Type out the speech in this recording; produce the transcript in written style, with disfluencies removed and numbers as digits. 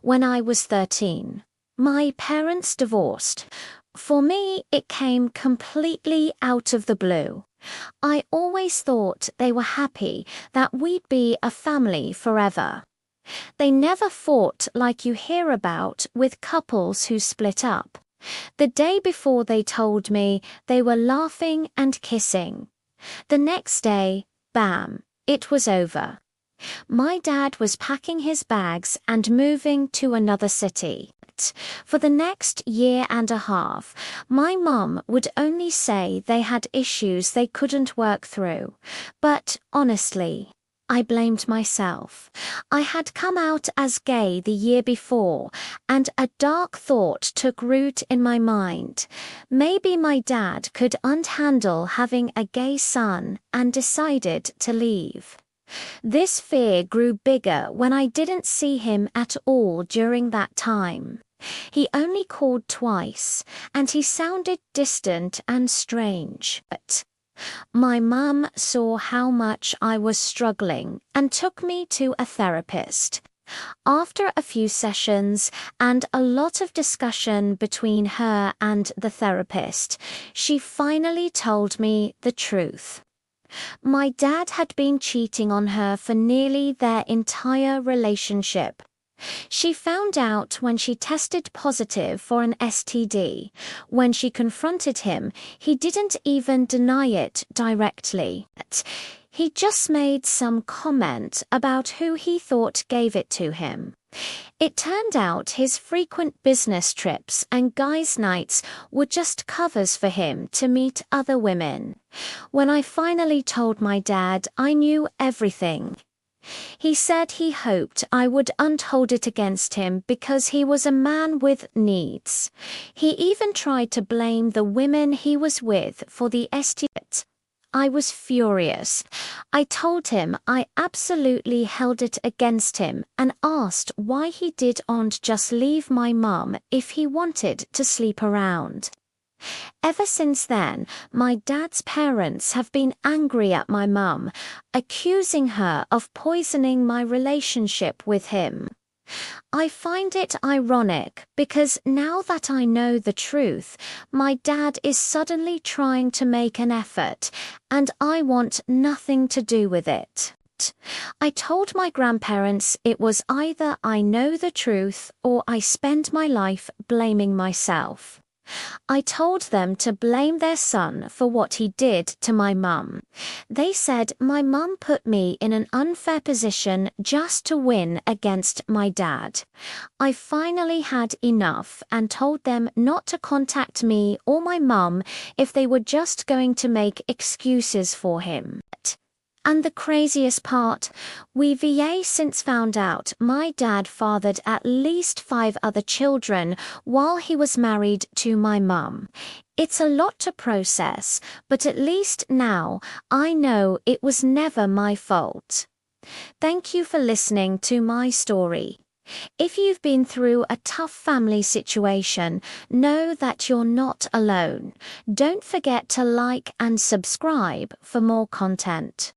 when I was 13. My parents divorced. For me, it came completely out of the blue. I always thought they were happy that we'd be a family forever. They never fought like you hear about with couples who split up. The day before they told me, they were laughing and kissing. The next day, bam, it was over. My dad was packing his bags and moving to another city. For the next year and a half, my mum would only say they had issues they couldn't work through. But honestly, I blamed myself. I had come out as gay the year before, and a dark thought took root in my mind. Maybe my dad could unhandle having a gay son and decided to leave. This fear grew bigger when I didn't see him at all during that time. He only called twice, and he sounded distant and strange. But my mum saw how much I was struggling and took me to a therapist. After a few sessions and a lot of discussion between her and the therapist, she finally told me the truth. My dad had been cheating on her for nearly their entire relationship. She found out when she tested positive for an STD. When she confronted him, he didn't even deny it directly. He just made some comment about who he thought gave it to him. It turned out his frequent business trips and guys' nights were just covers for him to meet other women. When I finally told my dad, I knew everything. He said he hoped I would unhold it against him because he was a man with needs. He even tried to blame the women he was with for the STD. I was furious. I told him I absolutely held it against him and asked why he didn't just leave my mum if he wanted to sleep around. Ever since then, my dad's parents have been angry at my mum, accusing her of poisoning my relationship with him. I find it ironic because now that I know the truth, my dad is suddenly trying to make an effort, and I want nothing to do with it. I told my grandparents it was either I know the truth or I spend my life blaming myself. I told them to blame their son for what he did to my mum. They said my mum put me in an unfair position just to win against my dad. I finally had enough and told them not to contact me or my mum if they were just going to make excuses for him. And the craziest part, we've since found out my dad fathered at least 5 other children while he was married to my mum. It's a lot to process, but at least now I know it was never my fault. Thank you for listening to my story. If you've been through a tough family situation, know that you're not alone. Don't forget to like and subscribe for more content.